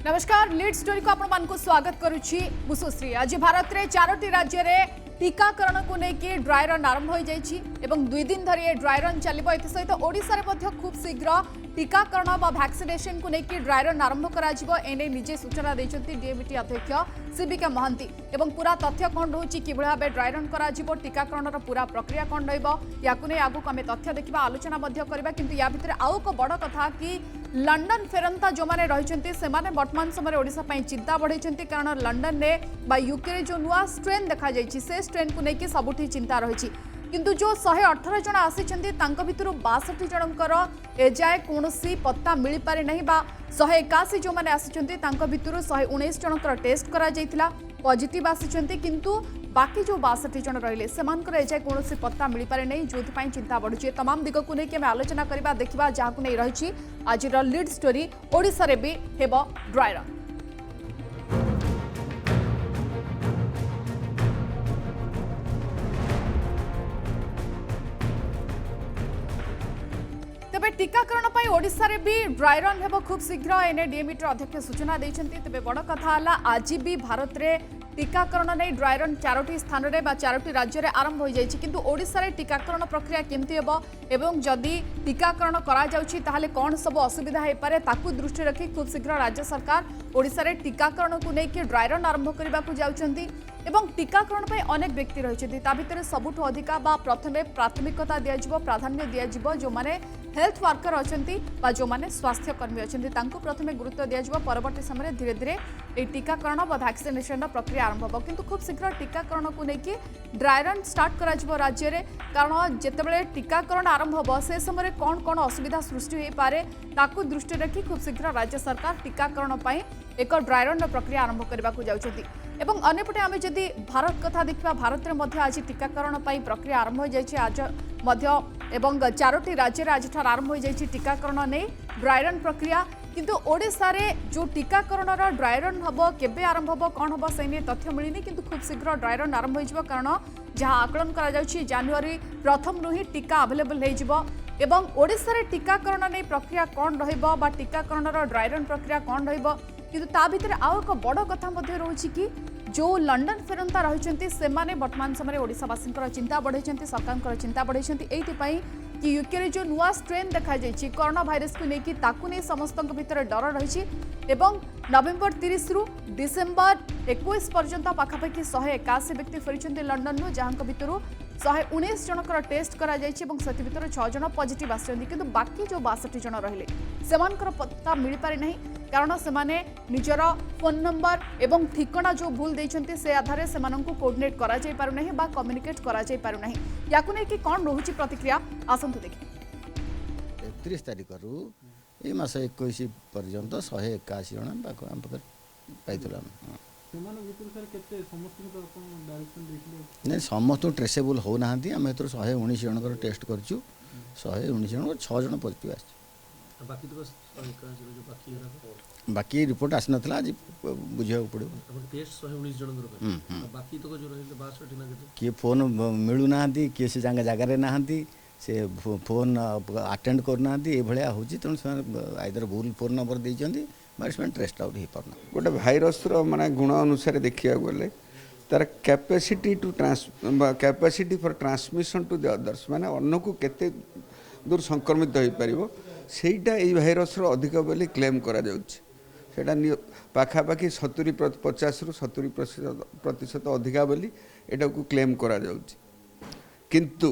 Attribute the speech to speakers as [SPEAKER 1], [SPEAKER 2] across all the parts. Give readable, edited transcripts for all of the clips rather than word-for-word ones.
[SPEAKER 1] नमस्कार lead story को आपण को स्वागत करुच्ची मुसुश्री। आज भारत में 4टी राज्य में टीकाकरण को लेकिन ड्राई रन आरंभ हो जाइए एवं 2 दिन धरी ड्राई रन चलो। एसहित ओडिशा रे खूब शीघ्र टीकाकरण व वैक्सीनेशन को लेकिन ड्राई रन आरंभ करें निजे सूचना देते डीएमटी अध्यक्ष सीबिका महांती। एवं पूरा तथ्य कौन रोचे कि भाव ड्राई रन कर टीकाकरण पूरा प्रक्रिया कौन रही आगक आम तथ्य देखा आलोचना करवा। किंतु या भितर आउ एक बड़ कथा कि लंडन फेरंता जो मैंने रही से वर्तमान समय ओडिशा चिंता बढ़ाई कारण लंडन में बा यूके जो नुआ स्ट्रेन देखा से स्ट्रेन को लेकिन सबुठी चिंता रही। किंतु जो 118 जन आसी भितर 62 जनकर एजाए कौन पत्ता मिल पारि नहीं बा 181 जो मैंने आसी भितर 119 जनकर टेस्ट करा पॉजिटिव आसी किंतु बाकी जो 62 जन रहिले सेमानकर एजाए कौन पत्ता मिल पारे नहीं जो चिंता बढ़ुचे। तमाम दिग को लेकिन आलोचना करवा देखा जहाँ नहीं रही आज लीड स्टोरी ओडिशा रे भी हेबो ड्राई रन। तेबे टीकाकरण पर ओडिशा रे भी ड्राई रन हेबो खूब शीघ्र एने डीएमटी अध्यक्ष सूचना देइछन्ती। तेबे बड़ कथा हला आज भी भारत रे टीकाकरण नहीं ड्राई रन 4टी स्थान में 4टी राज्य में आरंभ हो जाइए। किंतु ओडिशा रे टीकाकरण प्रक्रिया केमती हेबो एवं जदि टीकाकरण करा जाउछि ताहाले कोन सब असुविधा हे पारे ताकू दृष्टि रखी खूब शीघ्र राज्य सरकार ओडिशा रे टीकाकरण को लेकिन ड्राई रन आरंभ करबा को जाउछन्ती। एवं टीकाकरण पे अनेक व्यक्ति रही भितर सबुठ अधिका प्रथमे प्राथमिकता दिज्व प्राधान्य दिज्व जो माने हेल्थ वर्कर अच्छा जो माने स्वास्थ्यकर्मी अच्छा प्रथमे गुरुत्व दिज्व परवर्ती समय धीरे धीरे ये टीकाकरण व वैक्सीनेशन प्रक्रिया आरंभ हो। किंतु खूब शीघ्र टीकाकरण को लेकिन ड्राई रन स्टार्ट कर राज्य में कारण जितेबाला टीकाकरण आरंभ हो से समय कौन कौन असुविधा सृष्टि हो पारे ताकू दृष्टि रखी खूब शीघ्र राज्य सरकार टीकाकरण एक ड्राई रन प्रक्रिया आरंभ करने को जाउछन्ती। एवं अन्यपटे आम जदि भारत कथा देखा भारत में आज टीकाकरण प्रक्रिया आरंभ हो जाए आज एवं 4टी राज्य आज आरंभ हो जाए टीकाकरण नहीं ड्राई रन प्रक्रिया। किंतु ओडिशा रे जो टीकाकरण ड्राई रन हम केबे आरंभ हम कौन हम से तथ्य मिलनी किंतु खूब शीघ्र ड्राई रन आरंभ हो कारण जहाँ आकलन करा जानुआरी प्रथम रु ही टीका अवेलेबल हो ओडिशा रे टीकाकरण नहीं प्रक्रिया कौन रहा टीकाकरण ड्राई रन प्रक्रिया कौन रहा। किंतु ता भीतर आउ एक बड़ कथा रोचे कि जो लंडन फेरंता रही से वर्तमान समय ओडिशावासी चिंता बढ़ाई सरकार चिंता बढ़ाई एइथिपाई कि यूके रे जो नुआ स्ट्रेन देखा जाइए कोरोना भाइरस को लेकिन ताकू नहीं समस्त भीतर डर रही नवेम्बर 30 रु डिसेम्बर 21 पर्यंत पाखापाखि 181 व्यक्ति फेरी लंडन जहाँ भितर 119 जनकर टेस्ट करा जाइए से भीतर 6 जन पॉजिटिव आसछन्ती। किंतु बाकी जो 62 जन रहिले सेमानकर पत्ता मिल पारि नहीं कारण से निजर फोन नंबर एवं ठिकाना जो भूल देइछन्ती से आधार से कोऑर्डिनेट करा जाय पारु नहीं बा कम्युनिकेट करा जाय पारु नहीं। याकु नै कि कोन रहुची प्रतिक्रिया आसंतु देखि
[SPEAKER 2] 31 तारिख रु ए मास 21 पर्यंत 181 जन पाइतला नहीं समस्त ट्रेसेबल होना आम 119 जनकर टेस्ट करूँ 119 जन 6 जन पॉजिटिव आस बाकी रिपोर्ट आसी नाला आज बुझा पड़ो किए फोन मिलूना किए से जगार ना से फोन अटेंड करना ये हूँ तेणु आइदर भूल फोन नंबर देती ट्रेस्ट आउट हो पारना
[SPEAKER 3] गोटे भाइरस माने गुण अनुसार देखा गले तार capacity to capacity for transmission to the others माने अन्य को केते दूर संक्रमित हो पारिबो सेटा ए भाइरस अधिक बोली क्लेम करा जाउछि सेटा पाखापाखि 50 रु 70% अधिका बोली एटा को क्लेम करा जाउछि। किंतु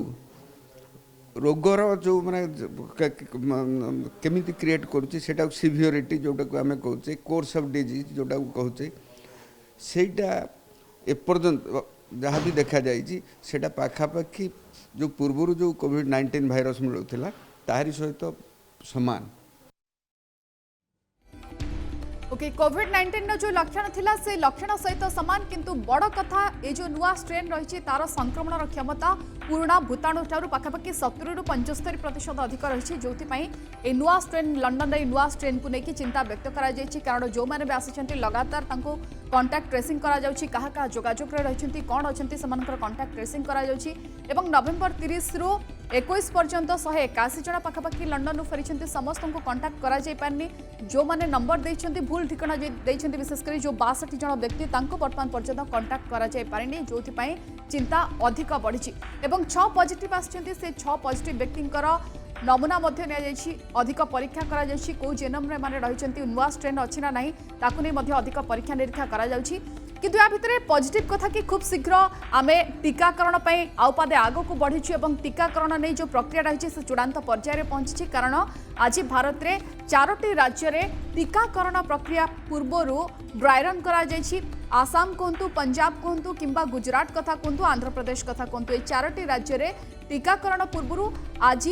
[SPEAKER 3] रोगर जो माने केमिति क्रिएट करुच्चे सेटा सिवियरिटी जोटा को आम कहचे कोर्स ऑफ डिजीज जोटा को कहचे सेटा एपर्यंत जहाँ भी देखा जाइए सेटा पाखापाखि जो पूर्वर जो कोविड-19 भाइरस मिलूला तारी सहित समान।
[SPEAKER 1] ओके कोविड-19 जो लक्षण थिला से लक्षण सहित समान किंतु बड़ कथा ये जो नुआ स्ट्रेन रही तार संक्रमण क्षमता पुराणा भूताणु ठारू पाखापाखि 70 रु 75% अधिक रही जो नुआ स्ट्रेन लंडन नुआ स्ट्रेन को लेकिन चिंता व्यक्त करा कारण जो मैंने भी आसी लगातार कंटाक्ट ट्रेसिंग करा जाउछि कहा कहा जोगाजोग रे रहिसंती कोन अछंती समानकर कंटाक्ट ट्रेसिंग करा जाउछि एवं नवेम्बर 30 रु 21 पर्यंत 181 जन पाखापाखि लंडन रु फेरिछंती समस्त को कंटाक्ट करा जाय पारनी जो माने नंबर देइछंती भूल ठिकाना देइछंती विशेषकर जो 62 जन व्यक्ति तांको वर्तमान पर्यंत कंटाक्ट करा जाय पारनी जोथि पई चिंता अधिक बढ़िछि एवं 6 पॉजिटिव आछंती से 6 पॉजिटिव व्यक्तिंकर नमूना मध्य नियाଯାଇଛି अधिक परीक्षा करा जायछि को जेनम रे माने रहिछंती नुवा स्ट्रेन अछि ना नाही ताकु नै मध्य अधिक परीक्षा निरीक्षा करा जाउछि किंतु या भितरे पॉजिटिव कथा कि खूब शीघ्र आमे टीकाकरण पई आउपादे आगो को बढ़िछु एवं टीकाकरण नै जो प्रक्रिया रहिछि से चूड़ांत पर्याय रे पहुंची कारण आज भारत रे 4टी राज्य रे टीकाकरण प्रक्रिया पूर्वरु ड्राई रन करा जायछि आसाम कहतु पंजाब कहतु किंबा गुजरात कथा कहतु आंध्र प्रदेश कथा कहतु ए 4टी राज्य रे टीकाकरण पूर्वरु आज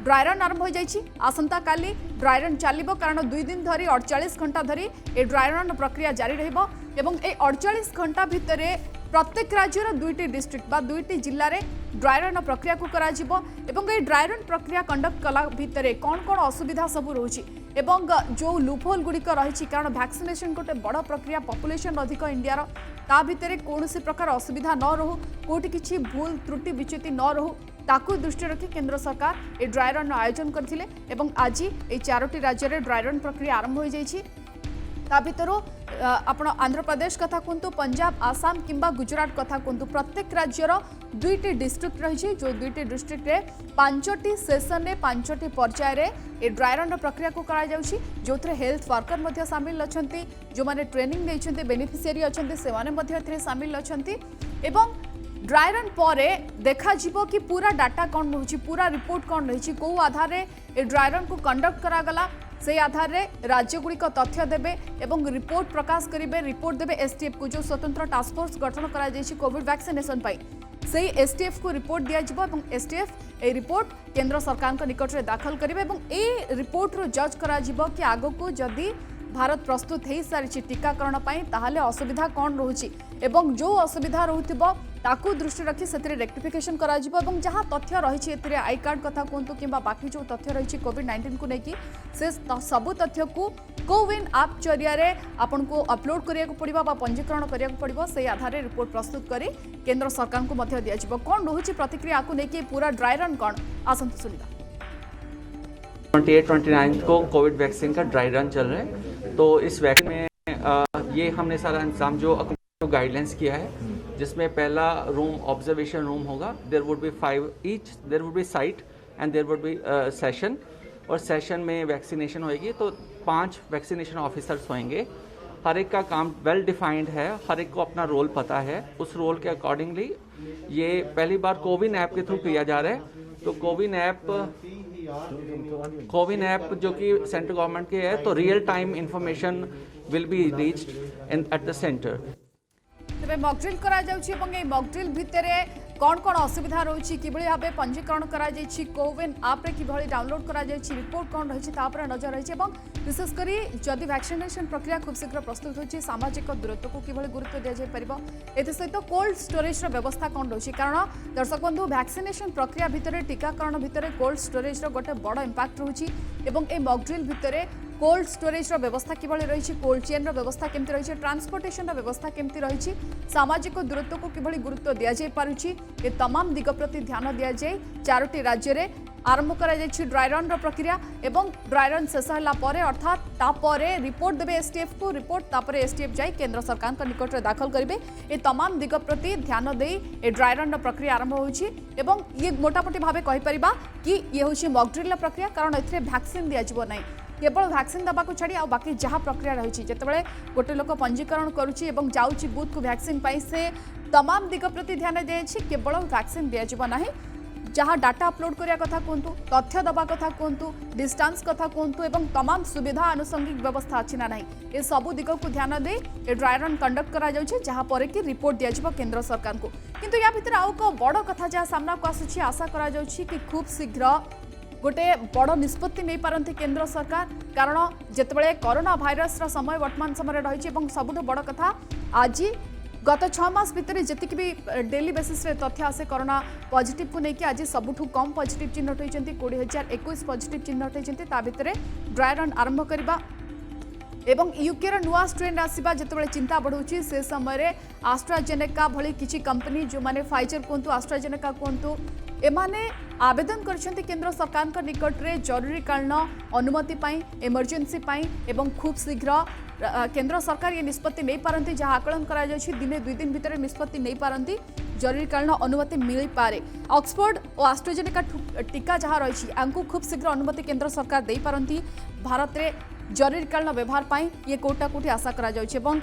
[SPEAKER 1] ड्राई रन आरंभ हो जाइछि आसंता काली ड्राई रन चलिबो कारण 2 दिन धरी 48 घंटा धरी ए ड्राई रन प्रक्रिया जारी रहिबो एवं ए 48 घंटा भितरे प्रत्येक राज्यर 2टी डिस्ट्रिक्ट बा 2टी जिल्ला रे ड्राई रन प्रक्रिया को करा जिवो एवं ए ड्राई रन प्रक्रिया कंडक्ट कला भितरे कोन कोन असुविधा सब रहउछि एवं जो लूपहोल गुड़िक रही कारण वैक्सीनेशन गोटे बड़ प्रक्रिया पॉपुलेशन अधिक इंडियार ता भितर कौन प्रकार असुविधा न रहू कोटि किछि भूल त्रुटि विच्युति न रहू ताकू दृष्टि रखी केंद्र सरकार ए ड्राई रन आयोजन करथिले एवं आज ए 4टी राज्य रे ड्राई रन प्रक्रिया आरंभ हो जाइछि ता भितर आपण आंध्र प्रदेश कथा कहतु पंजाब आसाम किंबा गुजरात कथा कहतु प्रत्येक राज्यर 2टी डिस्ट्रिक्ट रही जो 2टी डिस्ट्रिक्ट रे 5टी सेशन रे 5टी पर्याय रे ए ड्राई रन प्रक्रिया को करा जाउछि जोथरे हेल्थ वर्कर मध्ये शामिल अछंती जो माने ट्रेनिंग देइछंती बेनिफिशियरी अछंती से माने मध्ये एथरे शामिल अछंती एवं ड्राई रन परे देखा जिवो कि पूरा डाटा कौन रही पूरा रिपोर्ट कौन रही कौ आधार रे ए ड्राई रन को कंडक्ट करागला से आधार रे राज्यगुड़िक तथ्य देबे एवं रिपोर्ट प्रकाश करेंगे रिपोर्ट देबे एसटीएफ को जो स्वतंत्र टास्क फोर्स गठन करा जायछि कोविड वैक्सीनेशन पाई से एसटीएफ को रिपोर्ट दिया जिवो एवं एसटीएफ ए रिपोर्ट केंद्र सरकार निकट में दाखल करेंगे एवं ए रिपोर्ट रो जज करा जिवो कि आगो को जदि भारत प्रस्तुत हो सारी टीकाकरण पाई ताहले असुविधा कौन रोची एवं जो असुविधा रोथिबो ताकू दृष्टि रखी से रेक्टिफिकेशन करा जिवो एवं जहाँ तथ्य रही एथिरे आई कार्ड कथा कहतु किंबा बाकी जो तथ्य रही कोविड-19 को लेकिन से सबु तथ्य को कोविन ऐप जरिया आपन को अपलोड करिया को पड़िबा बा पंजीकरण करिया को पड़िबो से आधार रे रिपोर्ट प्रस्तुत करी केंद्र सरकार को मध्य दिया जिवो कौन रोची प्रतिक्रिया को लेकिन पूरा ड्राई रन कौन आसंत सुनिबा
[SPEAKER 4] 28-29 को कोविड वैक्सीन का ड्राई रन चल रहा है तो इस वैक्सीन में ये हमने सारा इंतजाम जो गाइडलाइंस किया है जिसमें पहला रूम ऑब्जर्वेशन रूम होगा there would be 5 each there would be site and there would be session और सेशन में वैक्सीनेशन होएगी तो 5 वैक्सीनेशन ऑफिसर्स होंगे हर एक का काम वेल डिफाइंड है हर एक को अपना रोल पता है उस रोल के अकॉर्डिंगली ये पहली बार कोविन ऐप के थ्रू किया जा रहा है तो कोविन ऐप जो कि सेंट्रल गवर्नमेंट के है तो real time information will be reached at the centre
[SPEAKER 1] तेरे मॉकड्रिल करा जाउछि एवं ए मॉकड्रिल भितरे कौन कौन असुविधा रही कि भाव पंजीकरण करा जाइछि कोविन ऐप रे किभଳି डाउनलोड करा जाइछि रिपोर्ट कौन रही तापर नजर रही एवं विशेषकर जदि वैक्सीनेशन प्रक्रिया खूब शीघ्र प्रस्तुत होछि सामाजिक दूरत्व को किभଳି गुरुत्व दिया जाय परिबो एते सहित कोल्ड स्टोरेज रो व्यवस्था कौन रही कारण दर्शक बंधु वैक्सीनेशन प्रक्रिया भितरे टीकाकरण भितरे कोल्ड स्टोरेज रो गोटे बड़ इंपैक्ट रही एवं ए मॉकड्रिल भितरे कोल्ड स्टोरेज रो व्यवस्था किभଳି रही कोल्ड चेन रो व्यवस्था केमती रही ट्रांसपोर्टेशन रो व्यवस्था केमती रही सामाजिक दूरत्व को किभଳି गुरुत्व दिया जाय पारुछि ए तमाम दिग प्रति ध्यान दिया जाय 4टी राज्य रे आरंभ करा जायछि ड्राई रन रो प्रक्रिया एवं ड्राई रन शेष होला परे अर्थात तापरे रिपोर्ट देबे एसटीएफ को रिपोर्ट तापरे एसटीएफ जाय केंद्र सरकार का निकट रे दाखल करिवे ए तमाम दिग प्रति ध्यान देई ए ड्राई रन रो प्रक्रिया आरंभ होछि एवं ये मोटामोटी भाबे कहि परिबा कि ये होछि मॉकड्रिल प्रक्रिया कारण एथिरे वैक्सीन दिया जिवो नै केवल वैक्सीन दबा को छाड़ी बाकी जहाँ प्रक्रिया रही जितेबाला गोटे लोक पंजीकरण करुच्ची जाऊँगी बूथ को वैक्सीन पाई से तमाम दिग प्रति ध्यान दिखाई केवल वैक्सीन दिज्व ना जहाँ डाटा अपलोड करने कथा कहतु तथ्य दबा कथा कहतु डिस्टेंस कथा कहतु एवं तमाम सुविधा आनुषंगिक व्यवस्था अच्छी ना ये सबू दिग को ध्यान दे ए ड्राई रन कंडक्ट करा जाउछि जहाँ पर कि रिपोर्ट दिया केंद्र सरकार को किंतु या भितर आउ को बड़ कथा जहाँ सामना को आसुछि आशा करा जाउछि कि खूब शीघ्र गोटे बड़ निष्पत्ति नहीं पारती केंद्र सरकार कारण जितेबाला कोरोना भाइरस समय वर्तमान समय रही सबुठ बड़ कथा आज गत 6 मास भितर जी भी डेली बेसिस रे तथ्य आसे कोरोना पॉजिटिव को लेकिन आज सबुठ कम पॉजिटिव चिन्हट होती 20,021 पॉजिटिव चिन्हट होती भितर ड्राई रन आरंभ करवा एवं यूके रो नुआ स्ट्रेन आसीबा जेतेबेले चिंता बढ़ुची से समय रे आस्ट्राजेनेका भली किछि कंपनी जो माने फाइजर कोंतु आस्ट्राजेनेका कोंतु एमाने आवेदन करछन्ति केंद्र सरकार का निकट रे जरूरीकालीन अनुमति पाई इमरजेंसी पाई एवं खूब शीघ्र केंद्र सरकार ये निष्पत्ति नहीं पारंती जहाँ आकलन करा जायछि दिने 2 दिन भितर निष्पत्ति नहीं पारंती जरूरीकालीन अनुमति मिल पारे ऑक्सफोर्ड और आस्ट्राजेनेका टीका जहाँ रही आंकु खूब शीघ्र अनुमति केंद्र सरकार दे पारंती भारत रे जरूरीकालीन व्यवहार पाई ये कोटा कोटी आशा करा जायछि एवं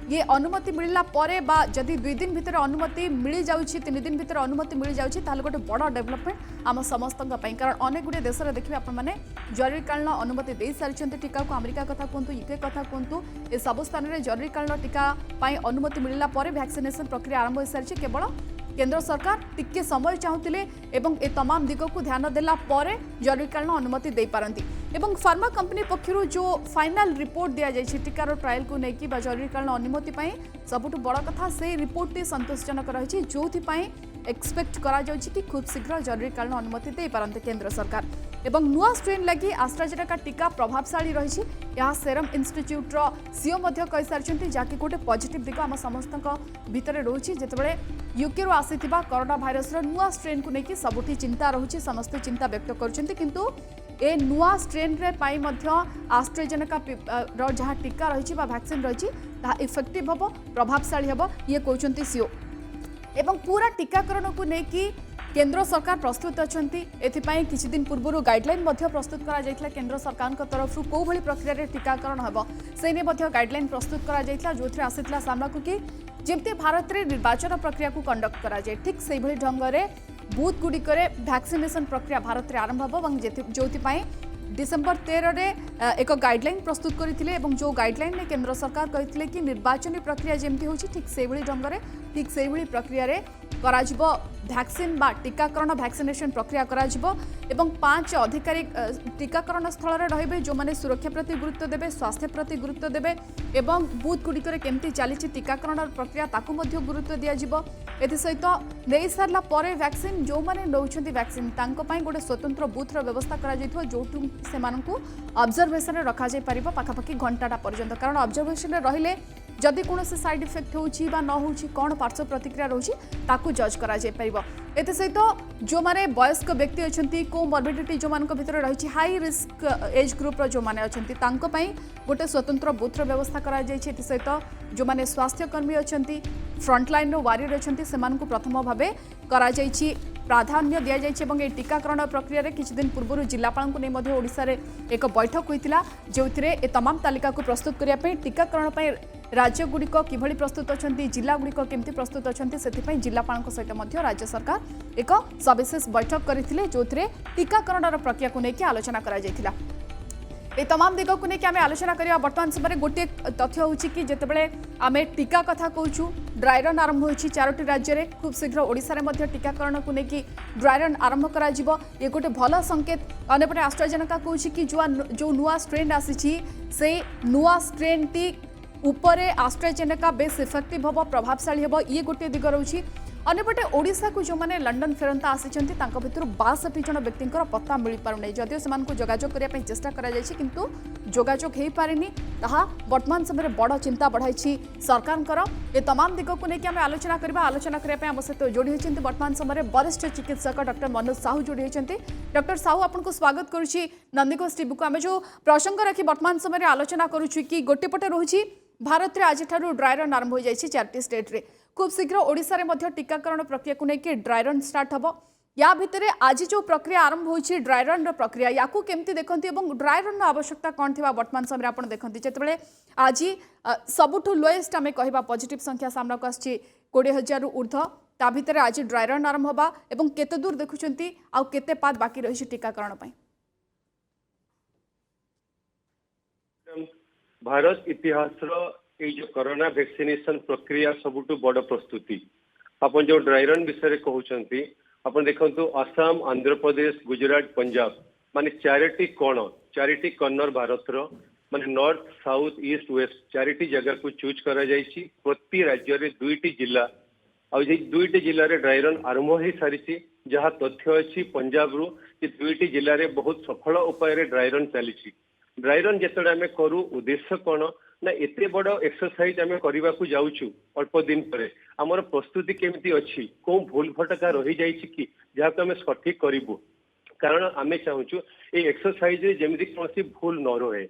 [SPEAKER 1] ये अनुमति मिलला परे बा जदि 2 दिन भितर अनुमति मिल जाउछि 3 दिन भितर अनुमति मिल जाउछि ताले गोटे बड़ डेवलपमेंट आम समस्तक पई कारण अनेक गुटे देश रे देखिबे आपण माने जरूरीकालीन अनुमति दे सारिछन्ते टीका को अमेरिका कथा कोंतु यूके कथा कोंतु ए सब स्थान रे जरूरीकालीन टीका पई अनुमति मिलला परे वैक्सीनेशन प्रक्रिया आरंभ हो सारिछि केवल केंद्र सरकार टिके समय चाहूतिले एवं ए तमाम दिग को ध्यान देला परे जरूरीकालीन अनुमति दे पारंती एवं फार्मा कंपनी पक्षरु जो फाइनल रिपोर्ट दिया जायछि टीकार ट्रायल को नेकी बा जरूरीकालीन अनुमति पई सबुठु बड़ कथा से रिपोर्ट टी संतोषजनक रहिछि जोथि पई एक्सपेक्ट करा जाउछि कि खूब शीघ्र जरूरीकालीन अनुमति दे पारंते केंद्र सरकार एवं नुआ स्ट्रेन लगी आस्ट्राजेनेका टीका प्रभावशाली रहिछि या सेरम इंस्टीट्यूट रो सीओ मध्ये कहि सारिछन्ति जाकि गोटे पॉजिटिव दिग हम समस्तक भितरे रहुछि जेतेबेले यूके रो आसीथिबा कोरोना भाइरस रो नुआ स्ट्रेन को नेकी सबुठी चिंता रहुछि समस्त चिंता व्यक्त करछन्ति किंतु ए नुआ स्ट्रेन रे पाई मध्य आस्ट्राजेनेका रो जहाँ टीका रहिछि बा वैक्सीन रहिछि ता इफेक्टिव हबो प्रभावशाली हबो ये कहउछन्ति सीओ एवं पूरा टीकाकरण को नेकी केंद्र सरकार प्रस्तुत अछंती एथिपाई किछि दिन पूर्व गाइडलाइन मध्य प्रस्तुत करा जायतला केंद्र सरकार का तरफ को भली प्रक्रिया रे टीकाकरण हबो सेने मध्य गाइडलाइन प्रस्तुत करा जायतला जोथरे आसितला सामना को कि जेमते भारत रे निर्वाचन प्रक्रिया को कंडक्ट करा जाय ठीक सेहि भली ढंग रे बूथ गुडी करे वैक्सीनेशन प्रक्रिया भारत रे आरंभ हबो এবং जोथिपाई डिसेंबर 13 रे एक गाइडलाइन प्रस्तुत करथिले एवं जो गाइडलाइन ने केंद्र सरकार कहिथिले कि निर्वाचन प्रक्रिया जेमती होछि ठीक सेहि भली ढंग रे ठीक सेहि भली प्रक्रिया रे कराजिबो वैक्सीन बा टीकाकरण वैक्सीनेशन प्रक्रिया कराजिबो एवं 5 अधिकारी टीकाकरण स्थल रे रहिबे जो माने सुरक्षा प्रति गुरुत्व देबे स्वास्थ्य प्रति गुरुत्व देबे एवं बूथ गुडी करे केमती चालिछि टीकाकरण प्रक्रिया ताकू मध्ये गुरुत्व दिया जिवो एथि सहित नै सारला परे वैक्सीन जो माने नौछन्ती वैक्सीन तांको पई गोटे स्वतंत्र बूथ रो व्यवस्था करा जैथिबो जोटू से मानकू ऑब्जर्वेशन रे रखा जाय परिबो पाखापाखि घंटाटा पर्यंत कारण ऑब्जर्वेशन रे रहिले जदि कोनोसी साइड इफेक्ट होउछि बा न होउछि कोन पार्श्व प्रतिक्रिया रहउछि ताकू जज करा जाय परिबो एते सहित जो माने वयस्क व्यक्ति अछंती को मॉर्बिडिटी जो मानक भितर रहिछि हाई रिस्क एज ग्रुप रो जो माने अछंती तांको पई गोटे स्वतंत्र बूथ रो व्यवस्था करा जायछि एते सहित जो माने स्वास्थ्य कर्मी अछंती फ्रंट लाइन रो वारियर अछंती से मानकू प्रथम भाबे करा जायछि प्राधान्य दिया जायछि एवं ए टीकाकरण प्रक्रिया रे किछि दिन पूर्व जिलापाल को नै मध्ये ओडिसा रे एक बैठक होइतिला जोथिरे ए तमाम तालिका को प्रस्तुत करिया पे टीकाकरण पे राज्य गुड़िक किभली प्रस्तुत अछंती जिला गुड़िक केमती प्रस्तुत अछंती सेथिपई जिलापाल सहित मध्य राज्य सरकार एक सविशेष बैठक करथिले जोथिरे टीकाकरण प्रक्रिया को नेकी आलोचना करा जायतिला ए तमाम दिग को नेकी आमे आलोचना करिया वर्तमान समय गोटे तथ्य होछि कि जेतेबेले आमे टीका कथा कहूछु ड्राई रन आरंभ होछि 4टी राज्य रे खूब शीघ्र ओडिसा रे मध्य टीकाकरण को नेकी ड्राई रन आरंभ करा जिवो ये गोटे भलो संकेत अनेपटे आस्ट्राजेनेका कहूछि कि जो नुआ स्ट्रेन आसीछि से नुआ स्ट्रेन टी उपरे आस्ट्राजेनेका बेस इफेक्टिव हबो प्रभावशाली हबो ये गोटे दिग रहउछि अन्यपटे ओडिशा को जो माने लंडन फेरंता आसिछन्ति तांको भितर 62 जन व्यक्तिंकर पत्ता मिल पारु नै जदियो समान को जोगाजोग करिया पे चेष्टा करा जायछि किंतु जोगाजोग हेई पारेनी ताहा वर्तमान समय बड़ चिंता बढ़ाइछि सरकारकर ए तमाम दिग को नेकी हम आलोचना करिया पे हम सहित जोड़ी होइछन्ति वर्तमान समय वरिष्ठ चिकित्सक डॉक्टर मनोज साहू जोड़ी होइछन्ति डॉक्टर साहू आपनको स्वागत करूछि नंदीघोष टीवी को हम जो प्रसंग रखी वर्तमान समय आलोचना करूछि कि गोटे पटे रहुछि भारत रे आज ठारू ड्राई रन आरंभ हो जाइछि 4टी स्टेट रे खूब शीघ्र ओडिसा रे मध्य टीकाकरण प्रक्रिया को नेकी ड्राई रन स्टार्ट हबो या भितरे आज जो प्रक्रिया आरंभ होइछि ड्राई रन रो प्रक्रिया याकू केमती देखंती एवं ड्राई रन रो आवश्यकता कोन थिबा वर्तमान समय आपण देखंती जेतेबेले आज सबुठु लोएस्ट आमे कहबा पॉजिटिव संख्या सामना को आछि 20000 रु ऊर्ध्व ता भितरे आज ड्राई रन आरंभ होबा एवं केते दूर देखुचंती आ केते पाद बाकी रहिछि टीकाकरण पई
[SPEAKER 5] भारत इतिहास जो कोरोना वैक्सीनेशन प्रक्रिया सबुठु बड़ प्रस्तुति अपन जो ड्राई रन विषय कहते अपन देखो आसाम आंध्र प्रदेश गुजरात पंजाब माने 4टी कर्नर भारत माने नॉर्थ साउथ ईस्ट वेस्ट 4टी जगह को चूज करा जायछि प्रति राज्य रे 2टी जिला आ 2टी जिले में ड्राई रन आरंभ हो सारी जहाँ तथ्य अच्छी पंजाब रु 2टी जिले में बहुत सफल उपाय ड्राई रन चली ड्राई रन जेतबे आमे करू उद्देश्य कोन ना एते बड़ एक्सरसाइज आमे करबा को जाउछु अल्प दिन परे हमर प्रस्तुति केमती अछि को भूल भटका रही जाइछि कि जहाँ आमे सठिक करिबु कारण आमे चाहूछु ए एक्सरसाइज रे जेमती कोनसी भूल न रहे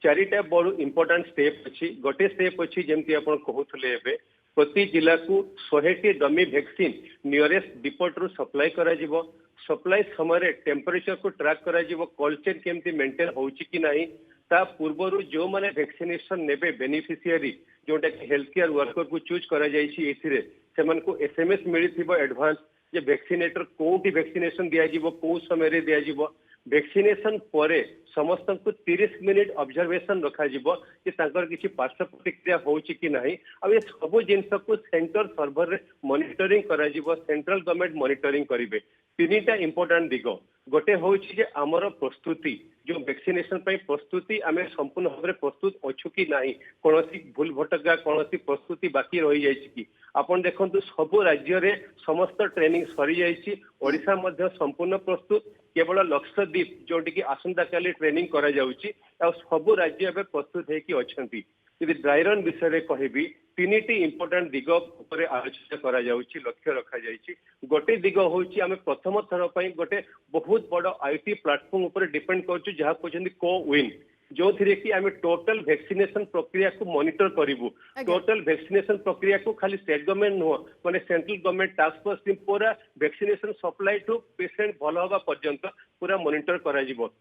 [SPEAKER 5] चारिटा बड़ इंपोर्टेंट स्टेप अछि गोटे स्टेप अछि जेमती आपण कहउथले एबे प्रति जिला को 100टी डमी वैक्सीन नियरेस्ट डिपोट रु सप्लाई करा जिवो सप्लाई समय टेम्परेचर को ट्रैक करा जिवो कोल्ड चेन केमती मेंटेन होउछि कि नाही ता पूर्वरु जो माने वैक्सीनेशन नेबे बेनिफिशियरी जोटा कि हेल्थ केयर वर्कर को चूज करा जाइछि एथिरे सेमन को एसएमएस मिलिथिबो एडवांस जे वैक्सीनेटर कोठी वैक्सीनेशन दिया जिवो को समय रे दिया जिवो वैक्सीनेशन परे समस्त को 30 मिनिट ऑब्जर्वेशन रखा जिवो कि तांकर किछि पार्श्व प्रतिक्रिया होउछि कि नाही अब ये सब जिंस को सेंटर सर्वर रे मॉनिटरिंग करा जिवो सेंट्रल गवर्नमेंट मॉनिटरिंग करिवे तीनटा इंपोर्टेंट दिगो गोटे होउछि जे हमर प्रस्तुति जो वैक्सीनेशन पई प्रस्तुति आमे संपूर्ण भाव प्रस्तुत अछु कि नाही कोनोसी भूल भटका कोनोसी प्रस्तुति बाकी रही जाइछि कि आपण देखंतु सब राज्य रे समस्त ट्रेनिंग सरी जाइछि ओडिसा मध्ये संपूर्ण प्रस्तुत केवल लक्षद्वीप जोटी कि आसंता काली ट्रेनिंग करा जाउछि आ सब राज्य एबे प्रस्तुत हे कि अछंती यदि ड्राई रन विषय रे कहबी तीनटी इंपोर्टेंट दिग ऊपर आलोचना करा जाउछि लक्ष्य रखा जाइछि गोटे दिग होउछि आमे प्रथम थर पई गोटे बहुत बड़ आईटी प्लेटफॉर्म ऊपर डिपेंड करछु जहा कहउछन्ती कोविन जो थिरे कि आमे टोटल वैक्सीनेशन प्रक्रिया को मॉनिटर करिवु टोटल वैक्सीनेशन प्रक्रिया को खाली स्टेट गवर्नमेंट नो माने central government task force team पूरा वैक्सीनेशन सप्लाई टू पेशेंट भल होगा पर्यंत पूरा मॉनिटर करा जिवो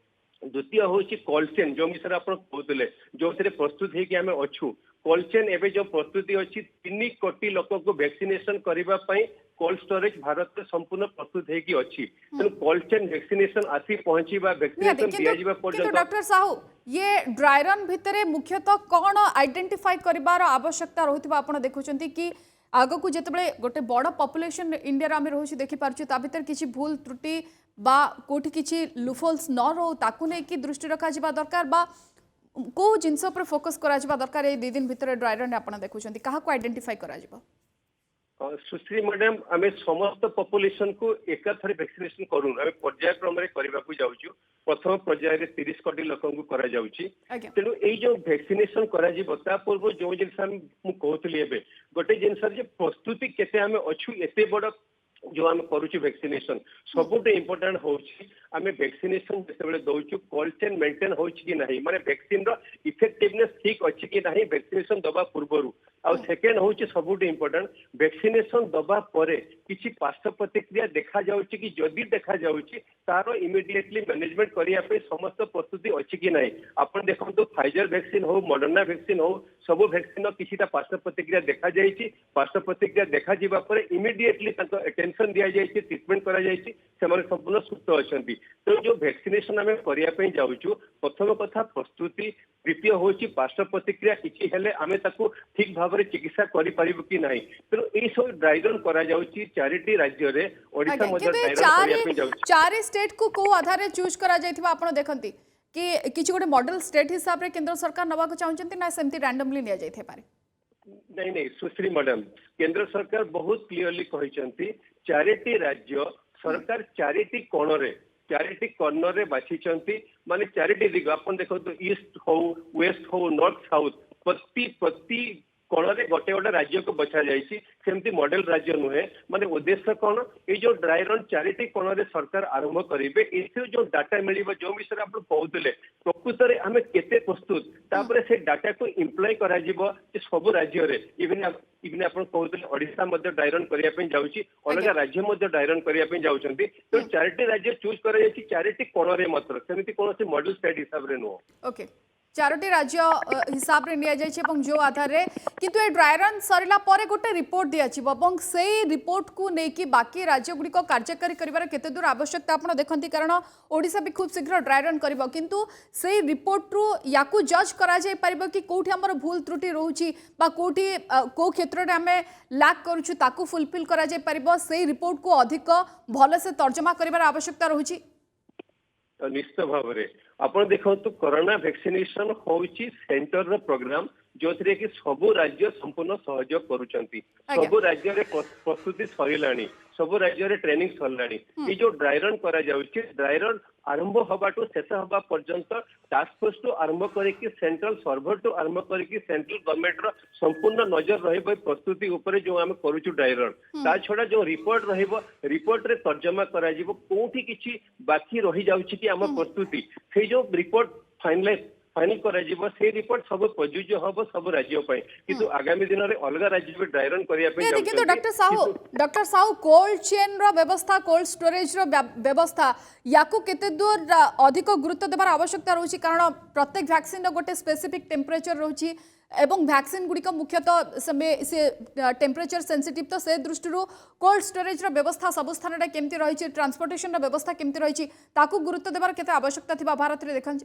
[SPEAKER 5] द्वितीय होउछि कोल्ड चेन जो विषय आपण कहउतले जो थिरे प्रस्तुत हे कि आमे अछु कोल्ड चेन एबे जो प्रस्तुति अछि 3 कोटी लोक को वैक्सीनेशन करिबा पई कोल्ड स्टोरेज भारत में संपूर्ण प्रस्तुत है कि अच्छी तो कोल्ड चेन वैक्सीनेशन आसी पहुंचीबा वैक्सीनेशन दिया जिबा पर्यंत
[SPEAKER 1] डॉक्टर साहू ये ड्राई रन भितरे मुख्यतः कौन आइडेंटिफाई करिबार आवश्यकता रहुथिबा आपण देखुचंती कि आगो को जेतबेले गोटे बड़ पॉपुलेशन इंडिया रे आमे रहउछि देखि पारछु ता भितर किछि भूल त्रुटि बा कोठी किछि लुफोल्स न रहो ताकू नै कि दृष्टि रखा जिबा दरकार बा को जिंस पर फोकस करा जिबा दरकार ए 2 दिन भितर ड्राई रन आपण देखुचंती काहा को आइडेंटिफाई करा जिबा
[SPEAKER 5] सुश्री मैडम आम समस्त पॉपुलेशन को एकाथरे वैक्सीनेशन करूँ आम पर्यायक्रम करने को जाऊँ प्रथम पर्याय 30 कोटी लोक करा जाउछि तेणु एई जो वैक्सीनेशन करा जिवो ता पूर्व जो जिनस मु कहतली एबे गोटे जिनस जे प्रस्तुति केते आमे अछु एते बड़ जो आम करूँ वैक्सीनेशन सबुठ इंपोर्टेंट होउछि आमे वैक्सीनेशन जेतेबेले दउछु कोल्ड चेन मेंटेन होउछि कि नाही माने वैक्सीन रो इफेक्टिवनेस ठीक अछि कि नाही वैक्सीनेशन दबा पूर्वरु आ सेकेंड होउछि सबुठ इंपोर्टेंट वैक्सीनेशन दबा परे किछि पार्श्व प्रतिक्रिया देखा जाउछि कि जदि देखा जाउछि तारो इमिडिएटली मैनेजमेंट करिया पे समस्त प्रस्तुति अछि कि नाही आपण देखंतु फाइजर वैक्सीन हो मॉडर्ना वैक्सीन हो सब वैक्सीन किछिटा पार्श्व प्रतिक्रिया देखा जाइछि पार्श्व प्रतिक्रिया देखा जिबा परे इमिडिएटली ताको अटेंशन दिया जाइछि ट्रीटमेंट करा जाइछि सेमाने संपूर्ण सुस्थ अछंती तो जो वैक्सीनेशन आमे करिया पे जाउछु प्रथम कथा प्रस्तुति द्वितीय होछि पार्श्व प्रतिक्रिया किछि हेले आमे ताको ठीक भाव रे चिकित्सा करि परिबु कि नाही तो ए सब ड्राई रन करा जाउछि चारिटी राज्य रे ओडिसा मध्ये ड्राई रन करिया पे जाउछि
[SPEAKER 1] चारि स्टेट को को आधार रे चूज करा जाइथिबा आपण देखंती कि किछि गोटे मॉडल स्टेट हिसाब रे केंद्र सरकार नबा को चाहउचंती ना सेमती रैंडमली लिया जाइथे पारे
[SPEAKER 5] नहीं नहीं सुश्री मैडम केंद्र सरकार बहुत क्लियरली कहिसंती चारिटी राज्य सरकार चारिटी चारिटी कॉर्नर रे बाछिचंती माने चारिटी दिग आपण देखो तो ईस्ट हो वेस्ट हो नॉर्थ साउथ प्रति कोण रे गोटे गोटे राज्य को बचा जाइछि सेमती मॉडल राज्य नुहे माने उद्देश्य कोन ए जो ड्राई रन चारिटी कोण रे सरकार आरंभ करिवे एसे जो डाटा मिलिबो जो विषय आपण कहउतले प्रकृत रे हमें केते प्रस्तुत तापरे से डाटा को इम्प्लॉय करा जिवो जे सब राज्य रे इवन आपण कहउतले ओडिसा मध्ये ड्राई रन करिया पे जाउछि अलग राज्य मध्ये ड्राई रन करिया पे जाउछंती तो चारिटी राज्य चूज करा जाइछि चारिटी कोण रे मात्र सेमती कोनोसी मॉडल स्टेट हिसाब रे नो
[SPEAKER 1] ओके चारोटी राज्य हिसाब रे निया जाइछि एवं जो आधार रे किंतु ए ड्राई रन सरिला परे गोटे रिपोर्ट दिया छिबो एवं सेही रिपोर्ट को नेकी बाकी राज्य गुडी को कार्यकारी करिवार केते दूर आवश्यकता आपण देखंती कारण ओडिसा भी खूब शीघ्र ड्राई रन करिवो किंतु सेही रिपोर्ट रु याकू जज करा जाय परिबो कि कोठी हमर भूल त्रुटि रहउछि बा कोठी को क्षेत्र रे हमें लैक करूछु ताकू फुलफिल करा जाय परिबो सेही रिपोर्ट को अधिक भले से तर्जमा करिवार आवश्यकता रहउछि
[SPEAKER 5] निश्चित भाव रे आपण देखो तो कोरोना वैक्सीनेशन होउची सेंटर रो प्रोग्राम जो कि सबु राज्य संपूर्ण सहयोग करुचंती सबु राज्य रे प्रस्तुति सरिलानी सबु राज्य रे ट्रेनिंग सरलानी ये जो ड्राई रन करा जाउची ड्राई रन आरंभ हबाटू शेष हबा पर्यंत टास्क फोर्स टू आरंभ करिकी सेंट्रल सर्वर टू आरंभ करिकी सेंट्रल गवर्नमेंट रो संपूर्ण नजर रहइबो प्रस्तुति ऊपर जो आमे करूछु ड्राई रन ता छडा जो रिपोर्ट रहइबो रिपोर्ट रे तर्जमा करा जिवो कोठी किछि बाकी रहि जाउछि कि हम प्रस्तुति से जो रिपोर्ट फाइनल करा जिवो से रिपोर्ट सब प्रयोज्य हबो सब राज्य पय किंतु आगामी दिन रे अलग राज्य में ड्राई रन करिया पे जाउछि
[SPEAKER 1] किंतु डॉक्टर साहू कोल्ड चेन रो व्यवस्था कोल्ड स्टोरेज रो व्यवस्था याकू केते दूर अधिक गुरुत्व देबार आवश्यकता रहउछि कारण प्रत्येक वैक्सीन रो गोटे स्पेसिफिक टेम्परेचर रहउछि एवं वैक्सीन गुड़िक मुख्यतः से टेम्परेचर सेंसिटिव तो से दृष्टि कोल्ड स्टोरेज रो व्यवस्था सब स्थान रे केमती रही ट्रांसपोर्टेशन रो व्यवस्था केमती रही ताकू गुरुत्व देबार केते आवश्यकता थिबा भारत रे देखन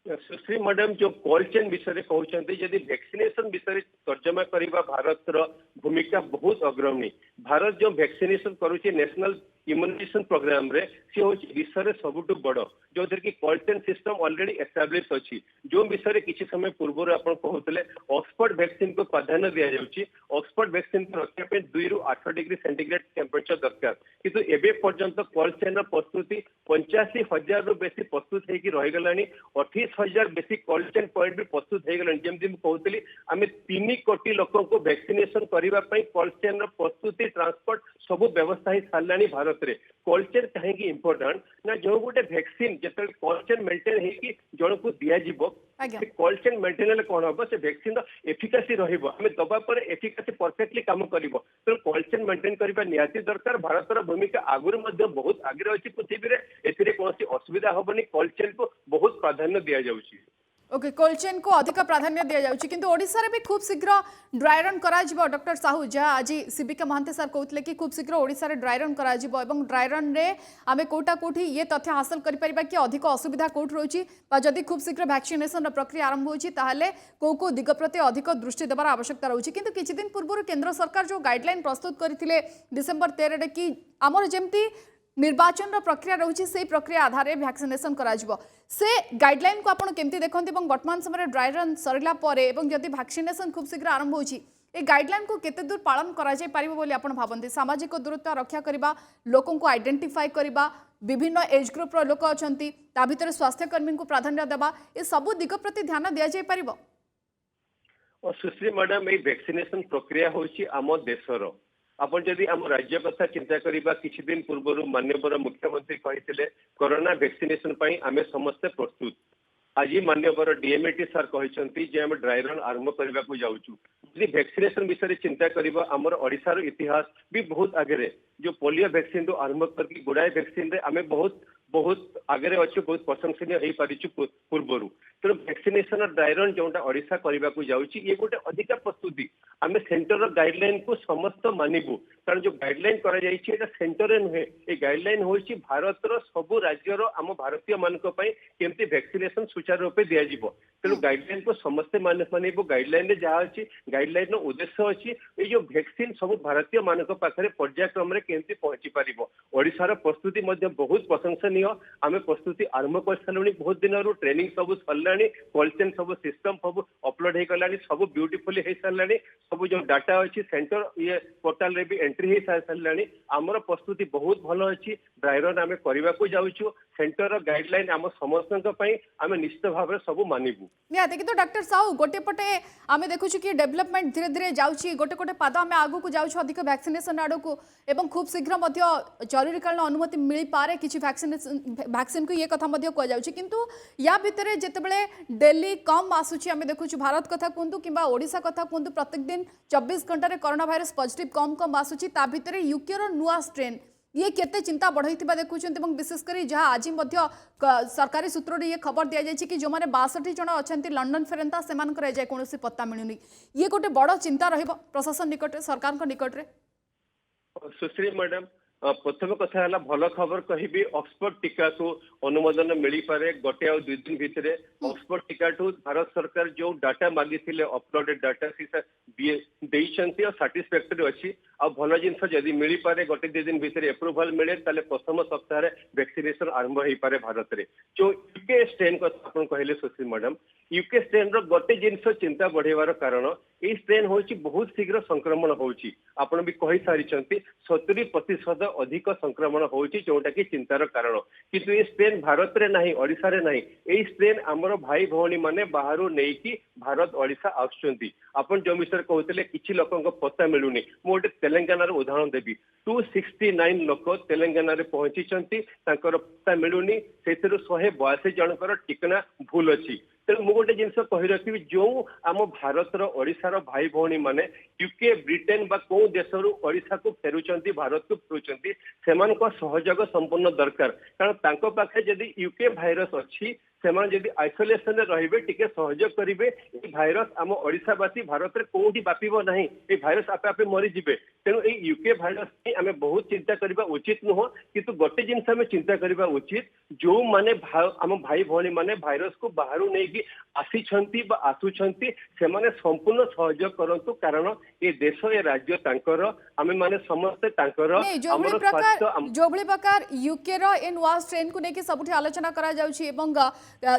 [SPEAKER 5] सुश्री मैडम जो कोल्ड चेन विषय कहते जदि वैक्सीनेशन विषय तर्जमा करवा भारत रो भूमिका बहुत अग्रणी भारत जो वैक्सीनेशन करुचे नेशनल इम्यूनाइजेशन प्रोग्राम रे सी होची विश्व रे सबुटु बड़ो जो कि cold chain system already establish अछि जो विषय किछि समय पूर्व आपण कहउतले ऑक्सफोर्ड वैक्सीन को प्राधान्य दिया जाउची ऑक्सफोर्ड वैक्सीन को रखिया पे 2 रु 8 डिग्री सेंटीग्रेड टेम्परेचर दरकार किंतु एबे पर्यंत कोल्ड चेन रो प्रस्तुति 85,000 रु बेसी प्रस्तुत हेकी रहि गलानी 28,000 बेसी कोल्ड चेन पॉइंट भी प्रस्तुत हे गलानी जेमति हम कहउतली आमे 3 कोटी लोकन को वैक्सीनेशन करिवा पई कोल्ड चेन रो प्रस्तुति ट्रांसपोर्ट सब व्यवस्था ही सालानी भारत रे कोल्ड चेन कहीं इंपोर्टेंट ना जो गोटे वैक्सीन जब कोल्ड चेन मेंटेन हेकी जण को दिया जिवो कोल्ड चेन मेंटेन ले कोन हो से वैक्सीन रो एफिकासी रहइबो हमें दबा पर एफिकासी परफेक्टली काम करिवो तो कोल्ड चेन मेंटेन करबा नियाती दरकार भारत रो भूमिका आगुर मध्ये बहुत आगे अछि पृथ्वी रे एथिरे कोनसी असुविधा होबनी कोल्ड चेन को बहुत प्राधान्य दिया जाउची
[SPEAKER 1] ओके कोल्ड चेन को अधिक प्राधान्य दिया जाउची किंतु ओडिसा रे भी खूब शीघ्र ड्राई रन करा जिवो डॉक्टर साहू जहाँ आज सीबीके महांती सर कहते कि खूब शीघ्र ओडिसा रे ड्राई रन करा जिवो एवं ड्राई रन रे आमे कोटा कोठी ये तथ्य हासिल करि परिबा कि अधिक असुविधा कोठ रहउची बा जदी खूब शीघ्र वैक्सीनेशन प्रक्रिया आरंभ होची ताहले को दिग प्रति अधिक दृष्टि देबार आवश्यकता रहउची किंतु किछि दिन पूर्व केंद्र सरकार जो गाइडलाइन प्रस्तुत करथिले डिसेंबर 13 रे कि हमर जेमती निर्वाचन प्रक्रिया रही से प्रक्रिया आधार वैक्सीनेशन से गाइडलाइन को आपड़ केमती देखते वर्तमान समय ड्राई रन सरला जदि वैक्सीनेशन खूब शीघ्र आरंभ हो गाइडलाइन को केते दूर पालन कर भावती सामाजिक दूरत्व रक्षा करने लोकों को आइडेंटिफाई करने विभिन्न एज ग्रुप लोक अच्छा भर स्वास्थ्यकर्मी को प्राधान्य देवा ये सबू दिग प्रति ध्यान दि जापर
[SPEAKER 5] सुश्री मैडम ये वैक्सीनेशन प्रक्रिया होची आम देशर आपण जदि आम राज्य कथा चिंता करिबा किछि दिन पूर्व माननीय मुख्यमंत्री कहिथिले कोरोना वैक्सीनेशन पई आमे समस्त प्रस्तुत आज माननीय डीएमएटी सर कहिसंती जे हम ड्राई रन आरंभ करबा को जाउछु जदि वैक्सीनेशन विषय चिंता करिबा हमर ओडिसा रो इतिहास भी बहुत आगे जो पोलियो वैक्सीन रो आरंभ करके गुडाए वैक्सीन रे आमे बहुत आगे अच्छे बहुत प्रशंसनीय हो पारिछु पूर्व तेणु वैक्सीनेशन ड्राई रन जोटा ओडिशा करबा को जाउछि ये गोटे अधिक प्रस्तुति आमे सेंटर गाइडलाइन को समस्त मानिबू कारण जो गाइडलाइन करा जाइछि एटा सेंटर नुहे ये गाइडलाइन होइछि भारत रो सब राज्य रो आम भारतीय मानक पई केमती वैक्सीनेशन सुचारू रूपे दिया जिवो तेणु गाइडलाइन को समस्त मानिबू गाइडलाइन रे जहा अछि गाइडलाइन रो उद्देश्य अछि ए जो वैक्सीन सब भारतीय मानक पाखरे पर्यायक्रम रे केमती पहुंची पारिबो ओडिसा रो प्रस्तुति मध्ये बहुत प्रशंसनीय आमे प्रस्तुति आरंभ कर सालुनी बहुत दिन रो ट्रेनिंग सब सरलानी कोल्ड चेन सब सिस्टम सब अपलोड हे गलानी सब ब्यूटीफुली हे सालानी सब जो डाटा अछि सेंटर ये पोर्टल रे भी एंट्री हे सालानी हमर प्रस्तुति बहुत भलो अछि ड्राई रन आमे करबा को जाउछु सेंटर गाइडलाइन आम समस्त पई आमे निश्चित भाव सब मानिबू
[SPEAKER 1] निहाती किंतु डॉक्टर साहू गोटे पटे आमे देखुछु कि डेवलपमेंट धीरे धीरे जाउछि गोटे गोटे पाद आमे आगु को जाउछु अधिक वैक्सीनेशन आडो को एवं खूब शीघ्र मध्य जरूरीकालीन अनुमति मिली पारे किछि वैक्सीन को ये कथा मध्य को जाउछि किंतु या भितरे जेतेबेले दिल्ली कम आसुछि आमे देखुछु भारत कथा कुंतु किबा ओडिसा कथा कुंतु प्रत्येक दिन 24 घंटा रे कोरोना वायरस पॉजिटिव कम आसुछि ता भितरे यूके रो नुआ स्ट्रेन ये केते चिंता बढ़ाइथिबा देखुछन एवं विशेष करी जहां आज मध्य सरकारी सूत्र रे ये खबर दिया जाय कि जो माने 62 जण अछंती लंडन फेरंता सेमान करे जाय कोनोसी पत्ता मिलुनी ये गोटे बड़ चिंता रहइबो प्रशासन निकट रे सरकार को निकट रे
[SPEAKER 5] सुश्री मैडम प्रथम कथा है भल खबर कहि ऑक्सफोर्ड टीका को अनुमोदन मिल पारे गोटे आ 2 दिन भितर ऑक्सफोर्ड टीका ठू भारत सरकार जो डाटा मागी अपलोडेड डाटा सी देइछंती और सैटिस्फैक्टरी अच्छी आ भल जिनस जदि मिल पारे गोटे 2 दिन भितर एप्रूवाल मिले ताले प्रथम सप्ताह वैक्सीनेशन आरंभ हो पारे भारत रे जो यूके स्ट्रेन कथा आपण कहले सुश्री मैडम यूके स्ट्रेन रो गोटे जिनस चिंता बढ़ेवार कारण ये स्ट्रेन होची बहुत शीघ्र संक्रमण होची आपण भी कहि सारी 70% अधिक संक्रमण होची जोटा कि चिंतार कारण किंतु ये स्ट्रेन भारत रे नहीं ओडिसा रे नहीं ए स्ट्रेन हमर भाई भौणी माने बाहरु नेकी भारत ओडिसा आछुंती आपण जो विषय कहते किछि लोकन को पता मिलुनी मो गोटे तेलंगाना रो उदाहरण देबी 269 लोक तेलंगाना रे पहुंची चंती तांकर पता मिलुनी सेथिरु 182 जनकर टिकना भूल अछि तेणु मुझे गोटे जिनस कही रखी जो आम भारतर ओडिशार भाई भौणी माने यूके ब्रिटेन बा कौ देशरू ओडिशा को फेरुचंती भारत को फेरुचंती सेमानक सहयोग संपूर्ण दरकार कारण तांको पाखे जदि यूके भाइरस अच्छी सेमान जदि आइसोलेशन रे रहिबे टिके सहयोग करिवे ए भाइरस आम ओडिशावासी भारत रे कोठी बापिबो नाही ए भाइरस आपे आपे मरि जिवे तेणु ए यूके भाइरस की आमे बहुत चिंता करबा उचित नुह किंतु गोटे जिनस आमे चिंता करबा उचित जो माने आम भाई भौणी माने भाइरस को बाहरु नै कि आसीछंती बा आसुछंती सेमाने संपूर्ण सहयोग करंतु कारण ए देश ए राज्य तांकर आमे माने समस्त तांकर
[SPEAKER 1] हमर स्वास्थ्य जो प्रकार यूके रो इन वा स्ट्रेन को नेकी सबुठी आलोचना करा जाउची एवं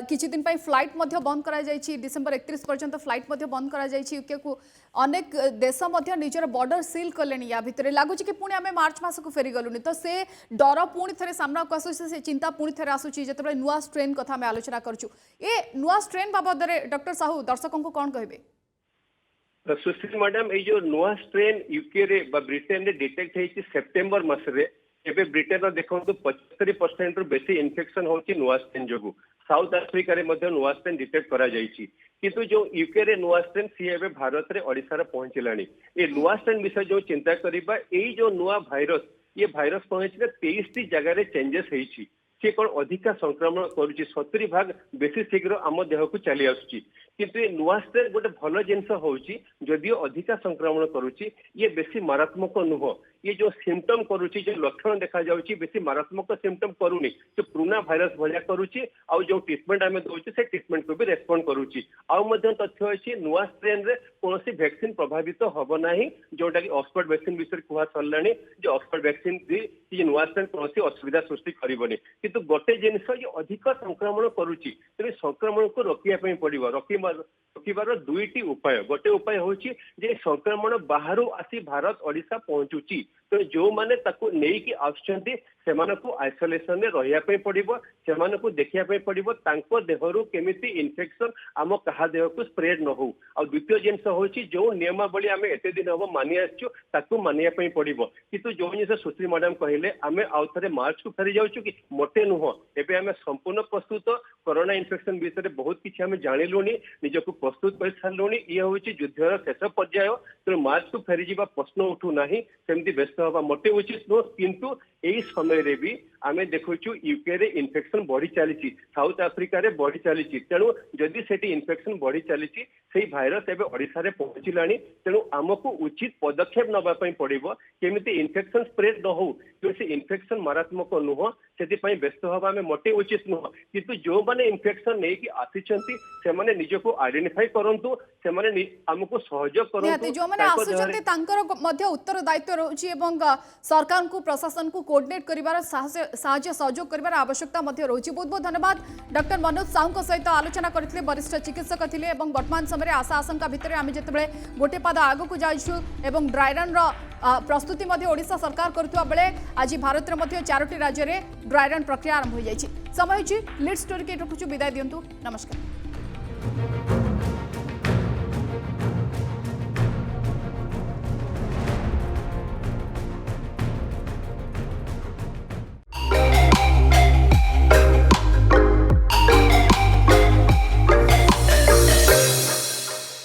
[SPEAKER 1] किछि दिन पई फ्लाइट मध्ये बंद करा जायछि डिसेंबर 31 पर्यंत फ्लाइट मध्ये बंद करा जायछि यूके को अनेक देश मध्ये निजर बॉर्डर सील करलेनी या भितरे लागुछि कि पुणी आमे मार्च मास को फेरी गलुनी तो से डर पुणी थरे सामना को आसु से चिंता पुणी थरे आसुछि जेतेबे नुवा स्ट्रेन कथा में आलोचना करछु ए नुवा स्ट्रेन बाबद रे डॉक्टर साहू दर्शकों को कोन कहबे
[SPEAKER 5] सुशील मैडम ये जो नुआ स्ट्रेन यूके रे बा ब्रिटेन रे डिटेक्ट हेछि सेप्टेम्बर मास रे एबे ब्रिटेन रो देखंतु 75% रु बेसी इन्फेक्शन होछि नुआ स्ट्रेन जोगु साउथ अफ्रीका रे मध्ये नुआ स्ट्रेन डिटेक्ट करा जायछि किंतु जो यूके रे नुआ स्ट्रेन सी एबे भारत रे ओडिसा रे पहुंचलानी ए नुआ स्ट्रेन विषय जो चिंता करिबा ए जो नुआ भाइरस ये भाइरस पहुंचले 23 टी जगह रे चेंजेस हेछि सी कौन अधिका संक्रमण करुच्ची 70 भाग बेसी शीघ्र आम देह को चली आसुची किंतु ये नुआ स्ट्रेन गोटे भल जिनस होउची जदियो अधिका संक्रमण करुच्ची ये बेसी मारात्मक नुह ये जो सिम्पटम करुच्ची जो लक्षण देखा जाउची बेसी मारात्मक सिम्पटम करूनी जो पुराना भाइरस भलिया करुच्ची आउ जो ट्रीटमेंट आमे दोउची से ट्रीटमेंट को भी रेस्पोंड करुच्ची आउ मध्य तथ्य अछि नुआ स्ट्रेन रे कोनोसी वैक्सीन प्रभावित हबो नाही जोटा कि ऑक्सफोर्ड वैक्सीन विषय कुहा चललानी जो ऑक्सफोर्ड वैक्सीन ये नुआ स्ट्रेन कोनोसी असुविधा सृष्टि करिवनी किंतु गोटे जिनस ये अधिक संक्रमण करुच्ची तेरे संक्रमण को रोकिया पई पड़िबो रोकिबार दुईटी उपाय गोटे उपाय होची जे संक्रमण बाहरु आसी भारत ओडिशा पहुंचुची तो जो माने ताको नेई कि आछंती सेमानकु आइसोलेशन रे रहिया पई पड़िबो सेमानकु देखिया पई पड़िबो तांको देहरु केमिति इन्फेक्शन आम कहा देह को स्प्रेड न हो आ द्वितीय जिनस होची जो नियमावली आमे एते दिन हो मानि आछू ताको मानिया पई पड़िबो किंतु जो जिनस सुश्री मैडम कहिले आमे आउथरे मार्च को फेरी जाउछु कि मोटे नुह एबे आमे संपूर्ण प्रस्तुत कोरोना इन्फेक्शन विषय बहुत किछि आमे जानिलुनी निजको प्रस्तुत कर सारलुनी ये होची युद्धर शेष पर्याय तो मार्च को फेरी जीवा प्रश्न उठू नाही सेमति व्यस्त हवा मोटे उचित नुह किंतु एई समय रे भी आमे देखुछु यूके रे इन्फेक्शन बढ़ी चली साउथ अफ्रीका रे बढ़ी चली तेणु जदि सेठी इन्फेक्शन बढ़ी चली से भाइरस एबे ओडिशा रे पहुंचलानी तेणु आमको उचित पदक्षेप नबा पई पड़िबो केमिति इन्फेक्शन स्प्रेड न हो से इन्फेक्शन मारात्मक नुह सेति पई व्यस्त हवा आमे मोटे उचित नुह किंतु जो माने इन्फेक्शन नै कि आसीचंती से माने निजको आइडेंटिफाई करंतु से माने हमको सहयोग करंतु
[SPEAKER 1] जो माने आसीचंती तांकर मध्य उत्तरदायित्व रहउची एवं सरकार को प्रशासन को कोऑर्डिनेट करिवार साहाय्य सहयोग करिवार आवश्यकता मध्य रहउची बहुत बहुत धन्यवाद डॉक्टर मनोज साहू सहित आलोचना करथिले वरिष्ठ चिकित्सक थिले एवं वर्तमान समय आशा आशंका भितर आमे जेतेबेले गोटे पाद आगो को जाइछु एवं ड्राई रन रो प्रस्तुति मध्य ओडिशा सरकार करथुवा बेले आज भारत रे मध्य 4टी राज्य रे ड्राई रन प्रक्रिया आरंभ हो जाइछि समय लीड स्टोरी के रखुछु विदाय दियंतु नमस्कार।